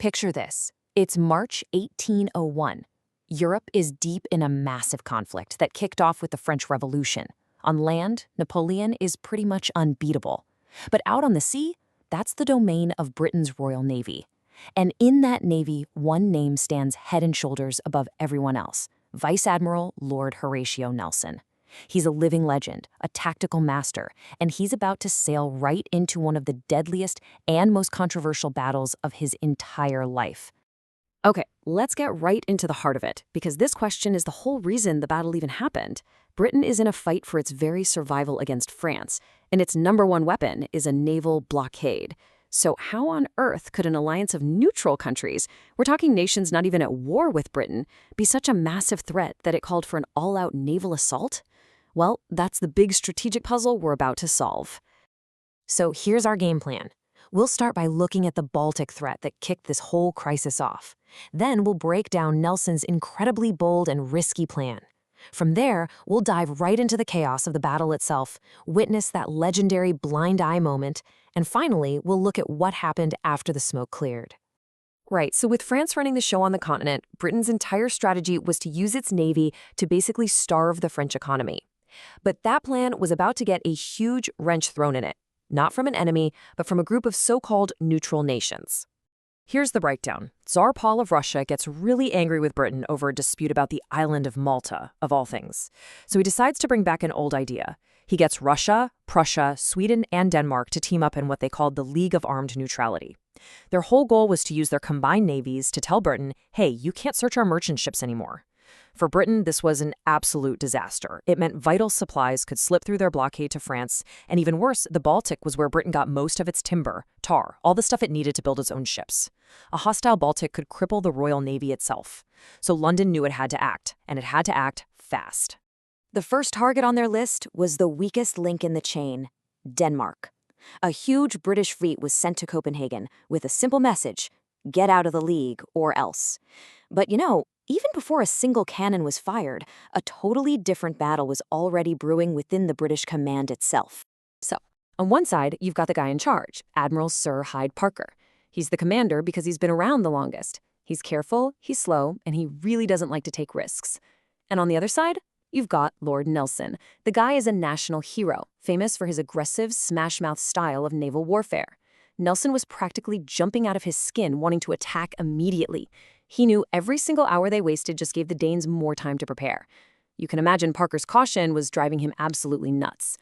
Picture this. It's March 1801. Europe is deep in a massive conflict that kicked off with the French Revolution. On land, Napoleon is pretty much unbeatable. But out on the sea, that's the domain of Britain's Royal Navy. And in that navy, one name stands head and shoulders above everyone else: Vice Admiral Lord Horatio Nelson. He's a living legend, a tactical master, and he's about to sail right into one of the deadliest and most controversial battles of his entire life. Okay, let's get right into the heart of it, because this question is the whole reason the battle even happened. Britain is in a fight for its very survival against France, and its number one weapon is a naval blockade. So how on earth could an alliance of neutral countries, we're talking nations not even at war with Britain, be such a massive threat that it called for an all-out naval assault? Well, that's the big strategic puzzle we're about to solve. So here's our game plan. We'll start by looking at the Baltic threat that kicked this whole crisis off. Then we'll break down Nelson's incredibly bold and risky plan. From there, we'll dive right into the chaos of the battle itself, witness that legendary blind eye moment, and finally, we'll look at what happened after the smoke cleared. Right, so with France running the show on the continent, Britain's entire strategy was to use its navy to basically starve the French economy. But that plan was about to get a huge wrench thrown in it, not from an enemy, but from a group of so-called neutral nations. Here's the breakdown. Tsar Paul of Russia gets really angry with Britain over a dispute about the island of Malta, of all things. So he decides to bring back an old idea. He gets Russia, Prussia, Sweden, and Denmark to team up in what they called the League of Armed Neutrality. Their whole goal was to use their combined navies to tell Britain, hey, you can't search our merchant ships anymore. For Britain, this was an absolute disaster. It meant vital supplies could slip through their blockade to France, and even worse, the Baltic was where Britain got most of its timber, tar, all the stuff it needed to build its own ships. A hostile Baltic could cripple the Royal Navy itself. So London knew it had to act, and it had to act fast. The first target on their list was the weakest link in the chain: Denmark. A huge British fleet was sent to Copenhagen with a simple message: get out of the League or else. But even before a single cannon was fired, a totally different battle was already brewing within the British command itself. So, on one side, you've got the guy in charge, Admiral Sir Hyde Parker. He's the commander because he's been around the longest. He's careful, he's slow, and he really doesn't like to take risks. And on the other side, you've got Lord Nelson. The guy is a national hero, famous for his aggressive, smash-mouth style of naval warfare. Nelson was practically jumping out of his skin, wanting to attack immediately. He knew every single hour they wasted just gave the Danes more time to prepare. You can imagine Parker's caution was driving him absolutely nuts.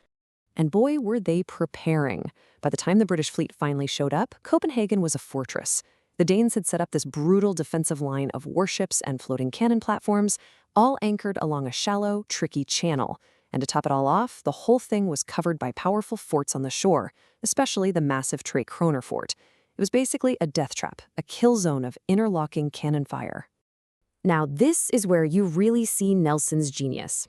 And boy, were they preparing. By the time the British fleet finally showed up, Copenhagen was a fortress. The Danes had set up this brutal defensive line of warships and floating cannon platforms, all anchored along a shallow, tricky channel. And to top it all off, the whole thing was covered by powerful forts on the shore, especially the massive Tre Kroner fort. It was basically a death trap, a kill zone of interlocking cannon fire. Now, this is where you really see Nelson's genius.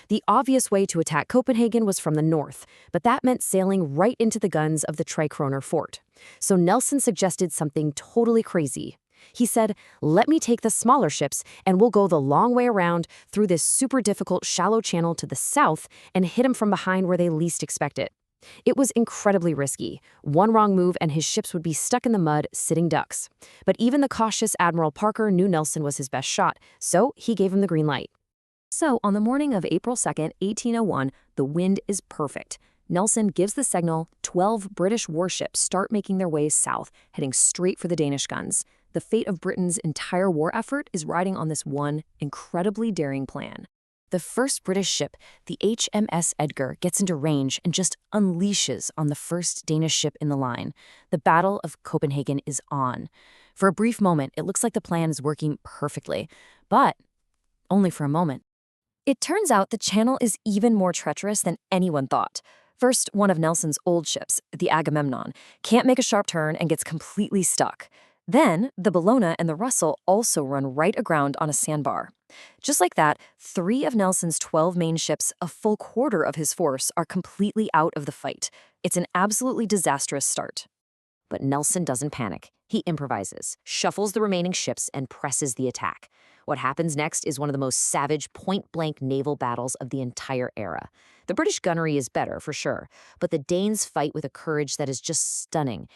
The obvious way to attack Copenhagen was from the north, but that meant sailing right into the guns of the Tre Kroner fort. So Nelson suggested something totally crazy. He said, let me take the smaller ships and we'll go the long way around through this super difficult shallow channel to the south and hit them from behind where they least expect it. It was incredibly risky. One wrong move and his ships would be stuck in the mud, sitting ducks. But even the cautious Admiral Parker knew Nelson was his best shot, so he gave him the green light. So on the morning of April 2nd, 1801, the wind is perfect. Nelson gives the signal, 12 British warships start making their way south, heading straight for the Danish guns. The fate of Britain's entire war effort is riding on this one incredibly daring plan. The first British ship, the HMS Edgar, gets into range and just unleashes on the first Danish ship in the line. The Battle of Copenhagen is on. For a brief moment, it looks like the plan is working perfectly, but only for a moment. It turns out the channel is even more treacherous than anyone thought. First, one of Nelson's old ships, the Agamemnon, can't make a sharp turn and gets completely stuck. Then, the Bellona and the Russell also run right aground on a sandbar. Just like that, 3 of Nelson's 12 main ships, a full quarter of his force, are completely out of the fight. It's an absolutely disastrous start. But Nelson doesn't panic. He improvises, shuffles the remaining ships, and presses the attack. What happens next is one of the most savage, point-blank naval battles of the entire era. The British gunnery is better, for sure, but the Danes fight with a courage that is just stunning.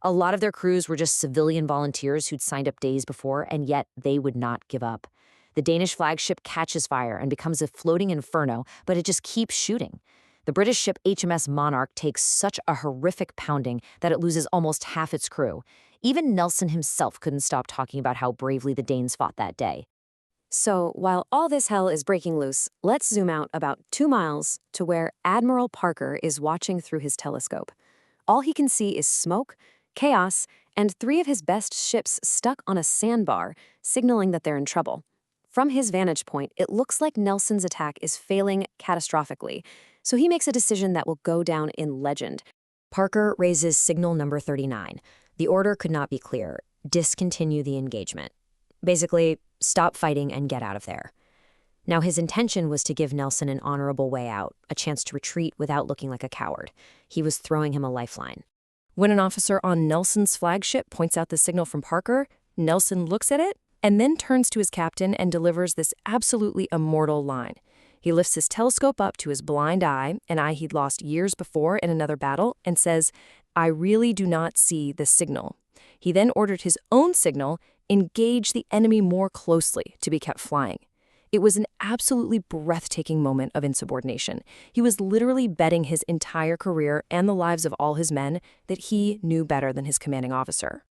A lot of their crews were just civilian volunteers who'd signed up days before, and yet they would not give up. The Danish flagship catches fire and becomes a floating inferno, but it just keeps shooting. The British ship HMS Monarch takes such a horrific pounding that it loses almost half its crew. Even Nelson himself couldn't stop talking about how bravely the Danes fought that day. So, while all this hell is breaking loose, let's zoom out about 2 miles to where Admiral Parker is watching through his telescope. All he can see is smoke, chaos, and 3 of his best ships stuck on a sandbar, signaling that they're in trouble. From his vantage point, it looks like Nelson's attack is failing catastrophically, so he makes a decision that will go down in legend. Parker raises signal number 39. The order could not be clearer: discontinue the engagement. Basically, stop fighting and get out of there. Now, his intention was to give Nelson an honorable way out, a chance to retreat without looking like a coward. He was throwing him a lifeline. When an officer on Nelson's flagship points out the signal from Parker, Nelson looks at it and then turns to his captain and delivers this absolutely immortal line. He lifts his telescope up to his blind eye, an eye he'd lost years before in another battle, and says, "I really do not see the signal." He then ordered his own signal, "Engage the enemy more closely," to be kept flying. It was an absolutely breathtaking moment of insubordination. He was literally betting his entire career and the lives of all his men that he knew better than his commanding officer.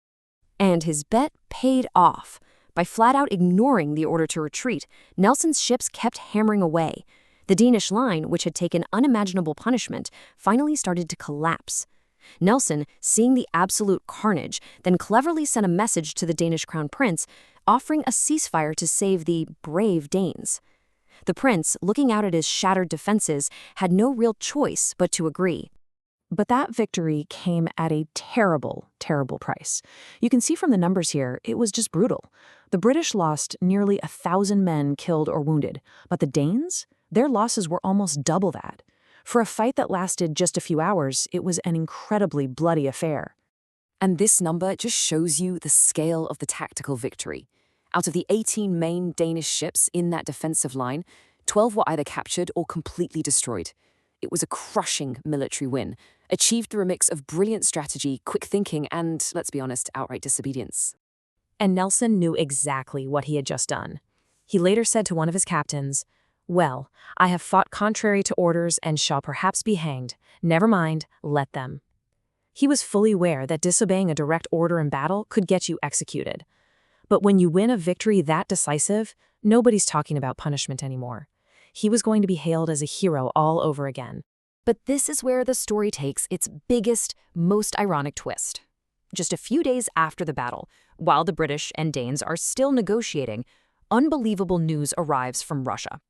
And his bet paid off. By flat out ignoring the order to retreat, Nelson's ships kept hammering away. The Danish line, which had taken unimaginable punishment, finally started to collapse. Nelson, seeing the absolute carnage, then cleverly sent a message to the Danish crown prince, offering a ceasefire to save the brave Danes. The prince, looking out at his shattered defenses, had no real choice but to agree. But that victory came at a terrible, terrible price. You can see from the numbers here, it was just brutal. The British lost nearly 1,000 men killed or wounded, but the Danes, their losses were almost double that. For a fight that lasted just a few hours, it was an incredibly bloody affair. And this number just shows you the scale of the tactical victory. Out of the 18 main Danish ships in that defensive line, 12 were either captured or completely destroyed. It was a crushing military win, achieved through a mix of brilliant strategy, quick thinking, and, let's be honest, outright disobedience. And Nelson knew exactly what he had just done. He later said to one of his captains, "Well, I have fought contrary to orders and shall perhaps be hanged. Never mind, let them." He was fully aware that disobeying a direct order in battle could get you executed. But when you win a victory that decisive, nobody's talking about punishment anymore. He was going to be hailed as a hero all over again. But this is where the story takes its biggest, most ironic twist. Just a few days after the battle, while the British and Danes are still negotiating, unbelievable news arrives from Russia.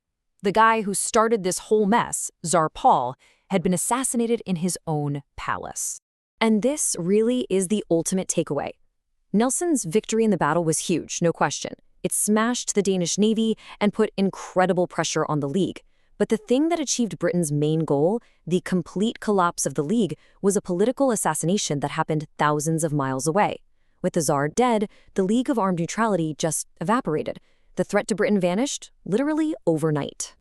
The guy who started this whole mess, Tsar Paul, had been assassinated in his own palace. And this really is the ultimate takeaway. Nelson's victory in the battle was huge, no question. It smashed the Danish navy and put incredible pressure on the League. But the thing that achieved Britain's main goal, the complete collapse of the League, was a political assassination that happened thousands of miles away. With the Tsar dead, the League of Armed Neutrality just evaporated. The threat to Britain vanished, literally overnight.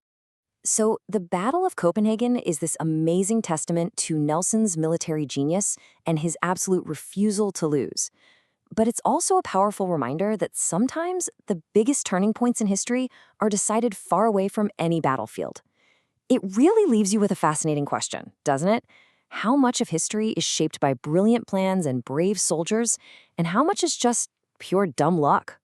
So, the Battle of Copenhagen is this amazing testament to Nelson's military genius and his absolute refusal to lose. But it's also a powerful reminder that sometimes the biggest turning points in history are decided far away from any battlefield. It really leaves you with a fascinating question, doesn't it? How much of history is shaped by brilliant plans and brave soldiers, and how much is just pure dumb luck?